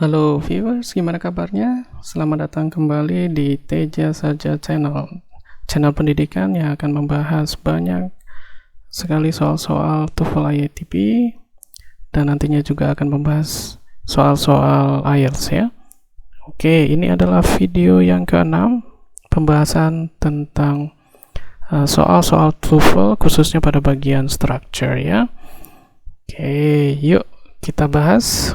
Halo viewers, gimana kabarnya? Selamat datang kembali di Teja Saja Channel, channel pendidikan yang akan membahas banyak sekali soal-soal TOEFL IATP dan nantinya juga akan membahas soal-soal IELTS ya. Oke, ini adalah video yang ke-6 pembahasan tentang soal-soal TOEFL khususnya pada bagian structure ya. Oke, yuk kita bahas.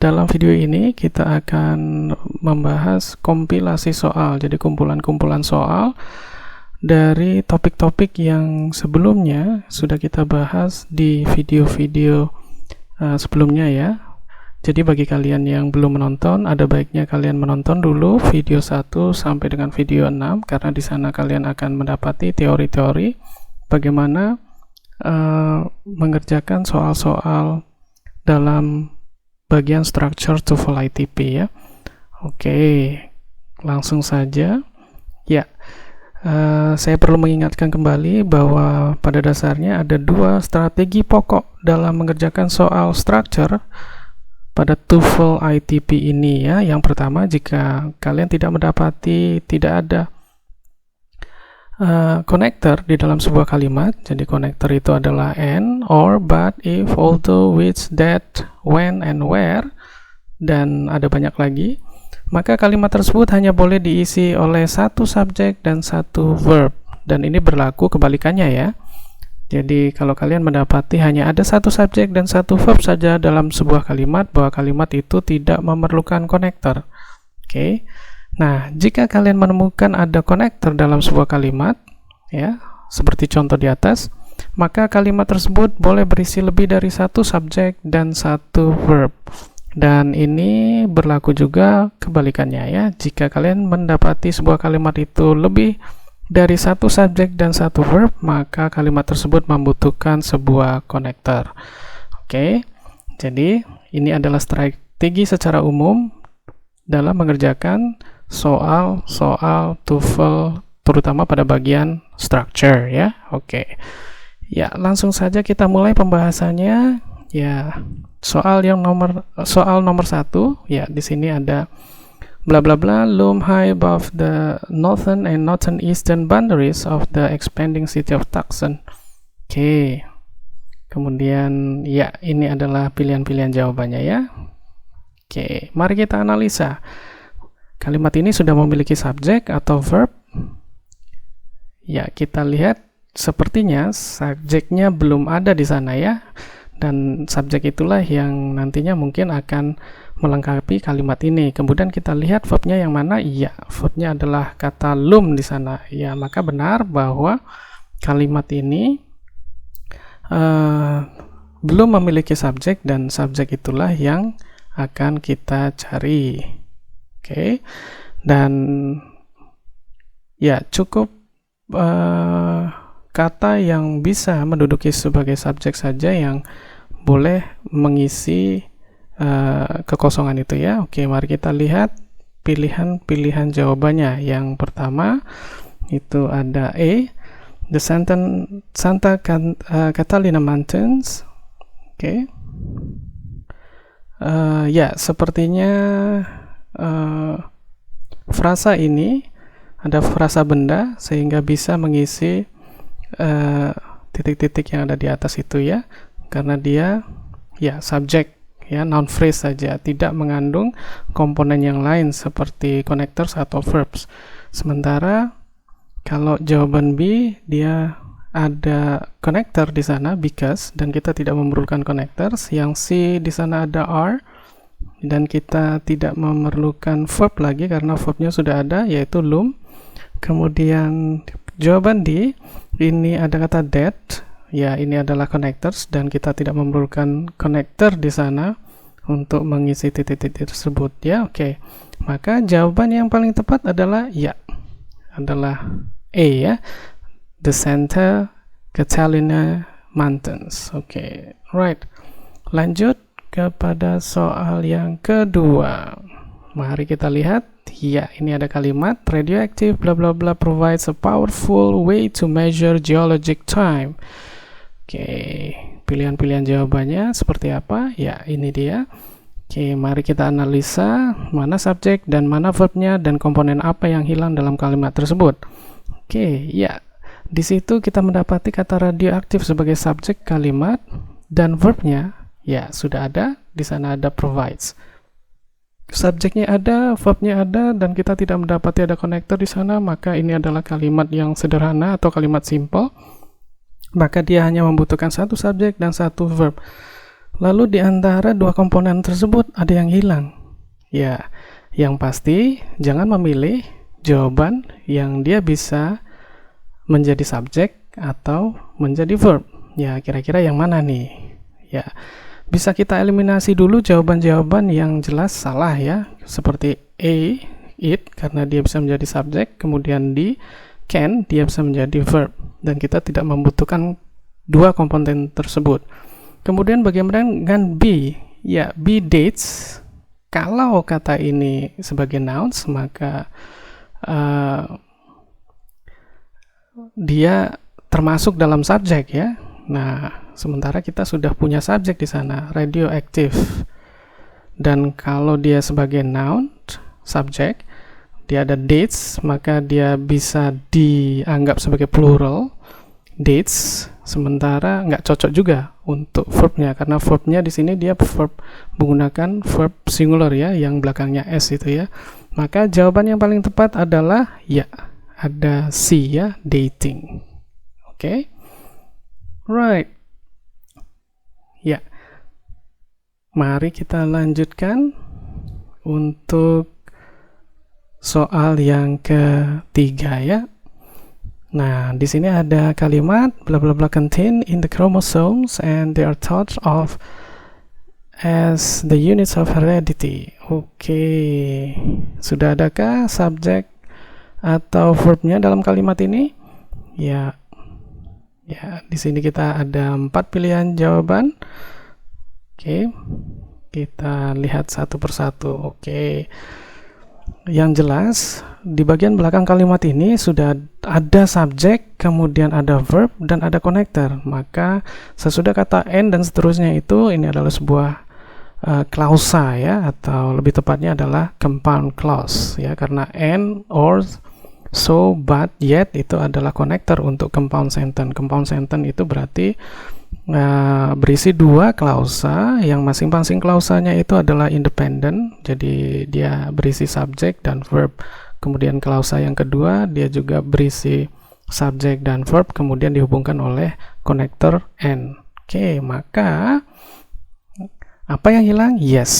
Dalam video ini kita akan membahas kompilasi soal, jadi kumpulan-kumpulan soal dari topik-topik yang sebelumnya sudah kita bahas di video-video sebelumnya ya. Jadi bagi kalian yang belum menonton, ada baiknya kalian menonton dulu video 1 sampai dengan video 6 karena di sana kalian akan mendapati teori-teori bagaimana mengerjakan soal-soal dalam bagian structure TOEFL IATP ya. Oke, langsung saja ya. Saya perlu mengingatkan kembali bahwa pada dasarnya ada dua strategi pokok dalam mengerjakan soal structure pada TOEFL IATP ini ya. Yang pertama, jika kalian tidak ada connector di dalam sebuah kalimat, jadi connector itu adalah and, or, but, if, although, which, that, when, and where, dan ada banyak lagi, maka kalimat tersebut hanya boleh diisi oleh satu subjek dan satu verb, dan ini berlaku kebalikannya ya. Jadi kalau kalian mendapati hanya ada satu subjek dan satu verb saja dalam sebuah kalimat, bahwa kalimat itu tidak memerlukan konektor. Oke. Nah, jika kalian menemukan ada konektor dalam sebuah kalimat, ya, seperti contoh di atas, maka kalimat tersebut boleh berisi lebih dari satu subjek dan satu verb. Dan ini berlaku juga kebalikannya ya. Jika kalian mendapati sebuah kalimat itu lebih dari satu subjek dan satu verb, maka kalimat tersebut membutuhkan sebuah konektor. Oke, jadi ini adalah strategi secara umum dalam mengerjakan soal-soal TOEFL terutama pada bagian structure ya. Oke. Ya, langsung saja kita mulai pembahasannya. Ya, soal nomor 1 ya, di sini ada bla bla bla loom high above the northern and northeastern boundaries of the expanding city of Tucson. Oke. Kemudian ya, ini adalah pilihan-pilihan jawabannya ya. Oke, mari kita analisa. Kalimat ini sudah memiliki subjek atau verb? Ya, kita lihat sepertinya subjeknya belum ada di sana ya. Dan subjek itulah yang nantinya mungkin akan melengkapi kalimat ini. Kemudian kita lihat verbnya yang mana? Iya, verbnya adalah kata loom di sana. Ya, maka benar bahwa kalimat ini belum memiliki subjek dan subjek itulah yang akan kita cari. Oke, dan ya cukup kata yang bisa menduduki sebagai subjek saja yang boleh mengisi kekosongan itu ya. Oke, mari kita lihat pilihan-pilihan jawabannya. Yang pertama itu ada A, the Santa Catalina Mountains. Oke, ya sepertinya frasa ini ada frasa benda sehingga bisa mengisi titik-titik yang ada di atas itu ya, karena dia ya subjek ya, noun phrase saja, tidak mengandung komponen yang lain seperti connectors atau verbs. Sementara kalau jawaban B, dia ada connector di sana because, dan kita tidak memerlukan connectors. Yang C di sana ada are dan kita tidak memerlukan verb lagi karena verbnya sudah ada yaitu loom. Kemudian jawaban D, ini ada kata that ya, ini adalah connectors dan kita tidak memerlukan connector di sana untuk mengisi titik-titik tersebut ya. Oke, maka jawaban yang paling tepat adalah ya, adalah A ya, the Santa Catalina Mountains. Oke, right, lanjut kepada soal yang kedua. Mari kita lihat. Ya, ini ada kalimat radioactive bla bla bla provides a powerful way to measure geologic time. Oke, pilihan-pilihan jawabannya seperti apa? Ya, ini dia. Oke, mari kita analisa mana subjek dan mana verbnya dan komponen apa yang hilang dalam kalimat tersebut. Oke, ya. Di situ kita mendapati kata radioaktif sebagai subjek kalimat dan verbnya ya sudah ada. Di sana ada provides. Subjeknya ada, verbnya ada, dan kita tidak mendapati ada konektor di sana, maka ini adalah kalimat yang sederhana atau kalimat simple. Maka dia hanya membutuhkan satu subjek dan satu verb. Lalu di antara dua komponen tersebut ada yang hilang. Ya, yang pasti jangan memilih jawaban yang dia bisa menjadi subjek atau menjadi verb. Ya, kira-kira yang mana nih? Ya, bisa kita eliminasi dulu jawaban-jawaban yang jelas salah ya. Seperti A, it, karena dia bisa menjadi subjek. Kemudian D, can, dia bisa menjadi verb. Dan kita tidak membutuhkan dua komponen tersebut. Kemudian bagaimana dengan B? Ya, B dates. Kalau kata ini sebagai nouns, maka dia termasuk dalam subjek ya. Nah, sementara kita sudah punya subjek di sana, radioactive. Dan kalau dia sebagai noun, subjek, dia ada dates, maka dia bisa dianggap sebagai plural, dates. Sementara nggak cocok juga untuk verbnya, karena verbnya di sini dia verb menggunakan verb singular ya, yang belakangnya s itu ya. Maka jawaban yang paling tepat adalah ya, ada C ya, dating. Oke, right. Ya, mari kita lanjutkan untuk soal yang ketiga ya. Nah, di sini ada kalimat bla bla bla contain in the chromosomes and they are thought of as the units of heredity. Oke, sudah adakah subjek atau verbnya dalam kalimat ini? Ya, di sini kita ada 4 pilihan jawaban. Oke, kita lihat satu persatu. Oke. Yang jelas, di bagian belakang kalimat ini sudah ada subjek, kemudian ada verb, dan ada konektor. Maka sesudah kata and dan seterusnya itu, ini adalah sebuah klausa ya, atau lebih tepatnya adalah compound clause ya, karena and, or, so, but, yet itu adalah konektor untuk compound sentence. Compound sentence itu berarti berisi dua klausa yang masing-masing klausanya itu adalah independent, jadi dia berisi subjek dan verb. Kemudian klausa yang kedua dia juga berisi subjek dan verb, kemudian dihubungkan oleh konektor and. Oke, maka apa yang hilang? Yes,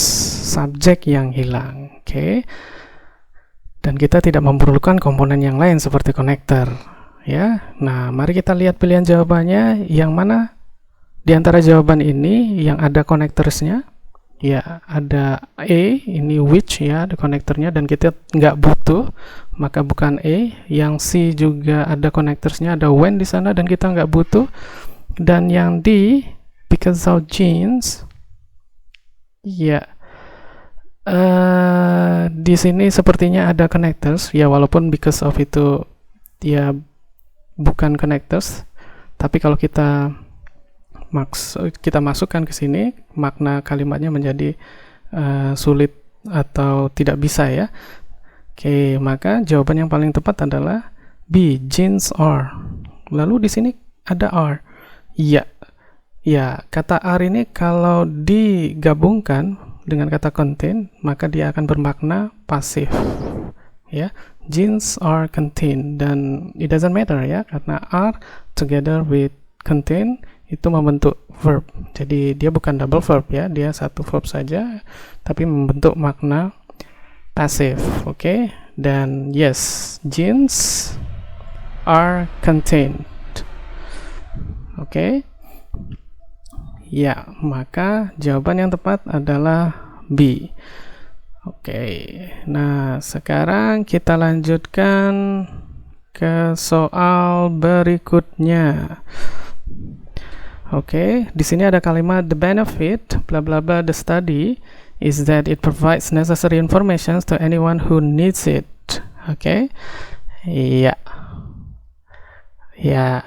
subjek yang hilang. Oke, dan kita tidak memerlukan komponen yang lain seperti konektor ya. Nah, mari kita lihat pilihan jawabannya. Yang mana di antara jawaban ini yang ada connectors-nya? Ya, ada A, ini which ya, ada konektornya, dan kita nggak butuh, maka bukan A. Yang C juga ada connectors-nya, ada when di sana, dan kita nggak butuh. Dan yang D, because of genes, ya, di sini sepertinya ada connectors, ya, walaupun because of itu ya bukan connectors, tapi kalau kita masukkan ke sini, makna kalimatnya menjadi sulit atau tidak bisa ya. Oke, maka jawaban yang paling tepat adalah B, genes are. Lalu di sini ada are. Ya, kata are ini kalau digabungkan dengan kata contain, maka dia akan bermakna pasif. Ya, genes are contained, dan it doesn't matter ya, karena are together with contain itu membentuk verb. Jadi dia bukan double verb ya, dia satu verb saja tapi membentuk makna pasif. Oke, dan yes, genes are contained. Oke. Ya, maka jawaban yang tepat adalah B. Oke. Nah, sekarang kita lanjutkan ke soal berikutnya. Oke, di sini ada kalimat the benefit bla bla bla the study is that it provides necessary information to anyone who needs it. Oke. Iya. Ya.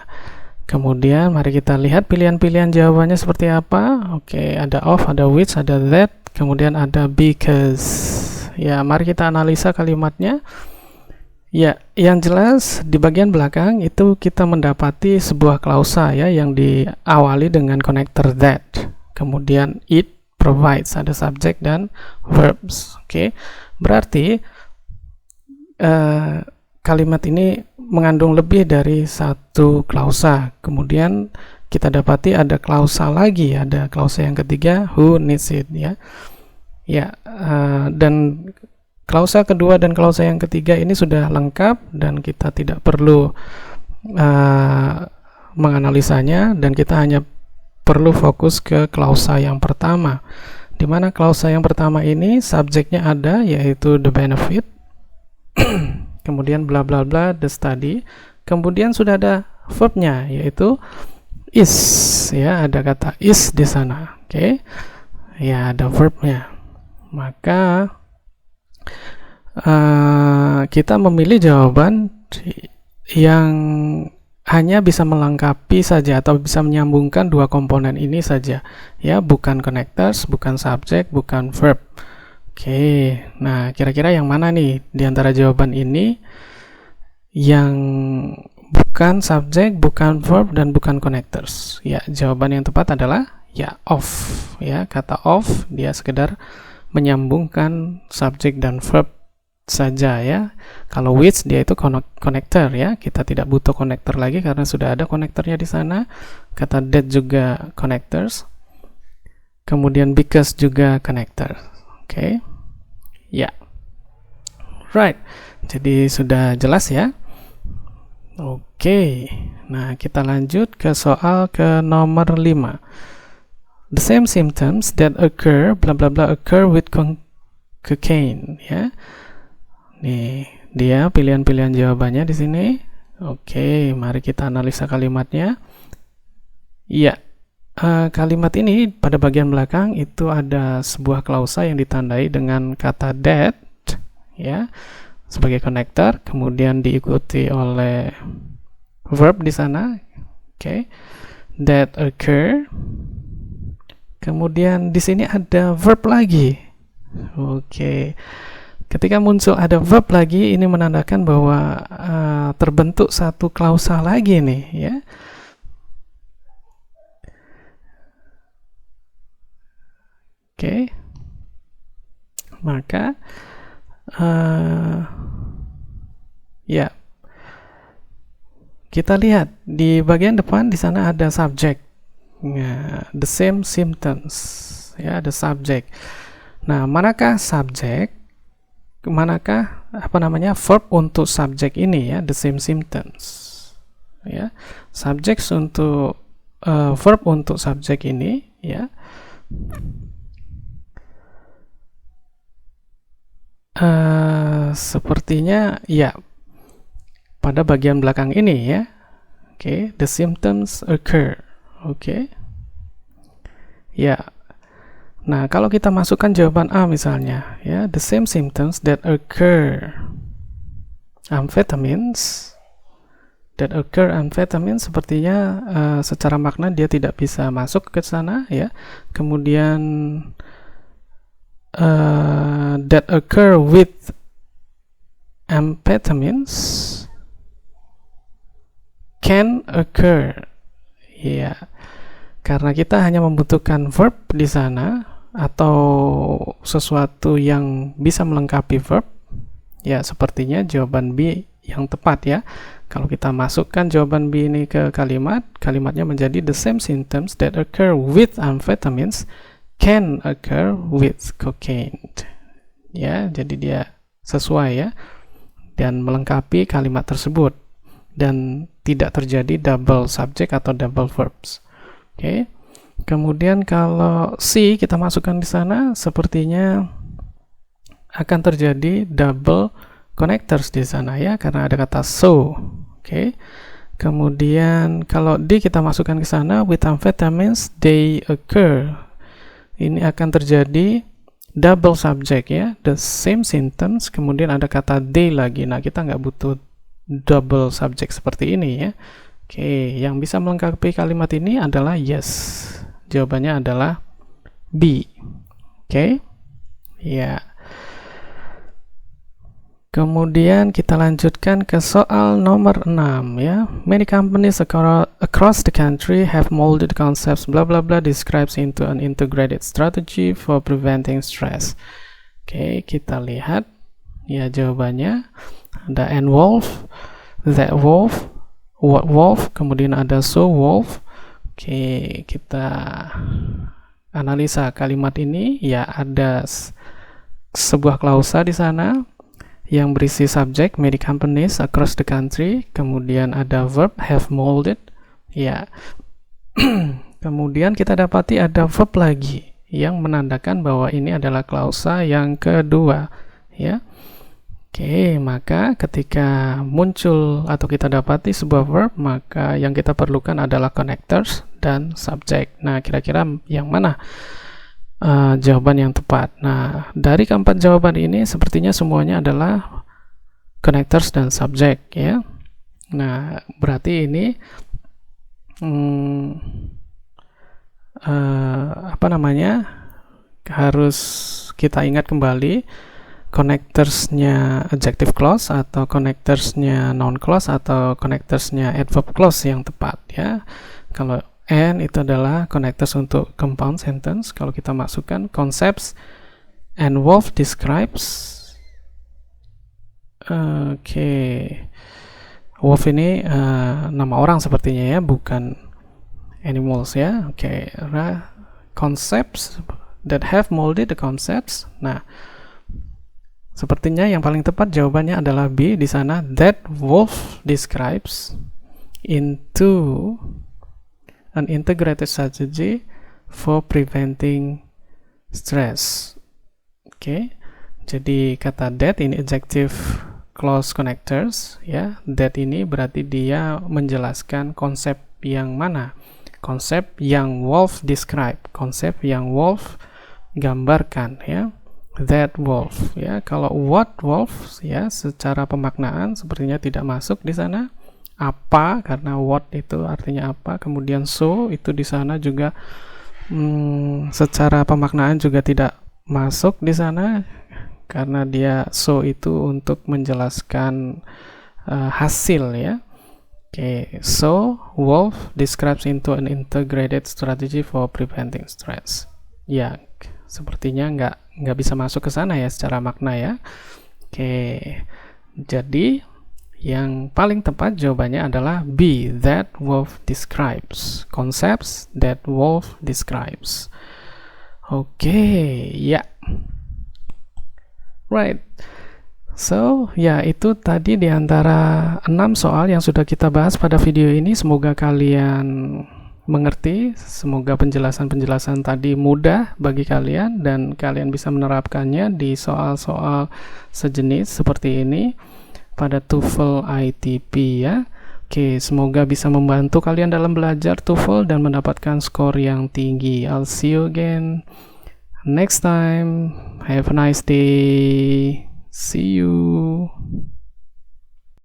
Kemudian mari kita lihat pilihan-pilihan jawabannya seperti apa. Oke, ada of, ada which, ada that, kemudian ada because. Ya, mari kita analisa kalimatnya. Ya, yang jelas di bagian belakang itu kita mendapati sebuah klausa ya yang diawali dengan connector that. Kemudian it provides, ada subject dan verbs. Oke. Berarti kalimat ini mengandung lebih dari satu klausa. Kemudian kita dapati ada klausa lagi, ada klausa yang ketiga, who needs it ya. Ya, dan klausa kedua dan klausa yang ketiga ini sudah lengkap dan kita tidak perlu menganalisanya, dan kita hanya perlu fokus ke klausa yang pertama, di mana klausa yang pertama ini subjeknya ada, yaitu the benefit, kemudian bla bla bla the study, kemudian sudah ada verbnya yaitu is ya, ada kata is di sana. Oke. Ya, ada verbnya. Maka kita memilih jawaban yang hanya bisa melengkapi saja atau bisa menyambungkan dua komponen ini saja ya, bukan connectors, bukan subject, bukan verb. Oke, nah kira-kira yang mana nih di antara jawaban ini yang bukan subject, bukan verb, dan bukan connectors? Ya, jawaban yang tepat adalah ya of ya, kata of dia sekedar menyambungkan subjek dan verb saja ya. Kalau which dia itu connector ya, kita tidak butuh connector lagi karena sudah ada connectornya di sana. Kata that juga connectors, kemudian because juga connector. Oke. Ya, right, jadi sudah jelas ya. Oke, nah kita lanjut ke soal ke nomor 5. The same symptoms that occur bla bla bla occur with cocaine ya. Nih, dia pilihan-pilihan jawabannya di sini. Oke, mari kita analisa kalimatnya. Ya, kalimat ini pada bagian belakang itu ada sebuah klausa yang ditandai dengan kata that ya sebagai connector, kemudian diikuti oleh verb di sana. Oke. That occur. Kemudian di sini ada verb lagi. Oke. Ketika muncul ada verb lagi, ini menandakan bahwa terbentuk satu klausa lagi nih ya. Oke. Maka ya, kita lihat di bagian depan di sana ada subjek. Nah, the same symptoms ya, ada subjek. Nah, manakah subjek, manakah verb untuk subjek ini ya, the same symptoms ya. Subject untuk verb untuk subjek ini ya. Sepertinya ya pada bagian belakang ini ya. Oke, the symptoms occur. Oke. Ya. Nah, kalau kita masukkan jawaban A misalnya, ya, the same symptoms that occur amphetamines, sepertinya secara makna dia tidak bisa masuk ke sana ya. Kemudian that occur with amphetamines can occur. Ya, karena kita hanya membutuhkan verb di sana atau sesuatu yang bisa melengkapi verb. Ya, sepertinya jawaban B yang tepat ya. Kalau kita masukkan jawaban B ini ke kalimat, kalimatnya menjadi the same symptoms that occur with amphetamines can occur with cocaine. Ya, jadi dia sesuai ya dan melengkapi kalimat tersebut dan tidak terjadi double subject atau double verbs. Oke. Kemudian kalau C kita masukkan di sana, sepertinya akan terjadi double connectors di sana ya, karena ada kata so. Oke. Kemudian kalau D kita masukkan ke sana, with amphetamines they occur. Ini akan terjadi double subject ya, the same symptoms, kemudian ada kata they lagi. Nah, kita nggak butuh double subject seperti ini ya. Oke, yang bisa melengkapi kalimat ini adalah yes. Jawabannya adalah B. Oke. Ya. Kemudian kita lanjutkan ke soal nomor 6 ya. Many companies across the country have molded concepts blah blah blah describes into an integrated strategy for preventing stress. Oke, kita lihat ya jawabannya. Ada and wolf, that wolf, what wolf, kemudian ada so wolf. Oke, kita analisa kalimat ini. Ya, ada sebuah klausa di sana yang berisi subjek many companies across the country, kemudian ada verb have molded ya. Kemudian kita dapati ada verb lagi yang menandakan bahwa ini adalah klausa yang kedua ya. Oke, maka ketika muncul atau kita dapati sebuah verb, maka yang kita perlukan adalah connectors dan subjek. Nah, kira-kira yang mana jawaban yang tepat? Nah, dari keempat jawaban ini sepertinya semuanya adalah connectors dan subjek ya. Nah, berarti ini harus kita ingat kembali connectorsnya adjective clause atau connectorsnya noun clause atau connectorsnya adverb clause yang tepat ya. Kalau and itu adalah connectors untuk compound sentence. Kalau kita masukkan concepts and wolf describes. Oke. Wolf ini nama orang sepertinya ya, bukan animals ya. Oke. Concepts that have molded the concepts. Nah, sepertinya yang paling tepat jawabannya adalah B di sana. That wolf describes into an integrated strategy for preventing stress. Oke. Jadi kata that ini adjective clause connectors ya. That ini berarti dia menjelaskan konsep yang mana? Konsep yang wolf describe, konsep yang wolf gambarkan ya. That wolf ya. Kalau what wolf ya secara pemaknaan sepertinya tidak masuk di sana. Apa, karena what itu artinya apa, kemudian so itu di sana juga secara pemaknaan juga tidak masuk di sana karena dia so itu untuk menjelaskan hasil ya. Oke, so wolf describes into an integrated strategy for preventing stress. Ya, sepertinya nggak bisa masuk ke sana ya secara makna ya. Oke, jadi yang paling tepat jawabannya adalah B, that wolf describes. Concepts that wolf describes. Oke, ya. Right. So, ya itu tadi di antara 6 soal yang sudah kita bahas pada video ini. Semoga kalian mengerti, semoga penjelasan-penjelasan tadi mudah bagi kalian dan kalian bisa menerapkannya di soal-soal sejenis seperti ini pada TOEFL ITP ya. Oke, semoga bisa membantu kalian dalam belajar TOEFL dan mendapatkan skor yang tinggi. I'll see you again next time. Have a nice day. See you.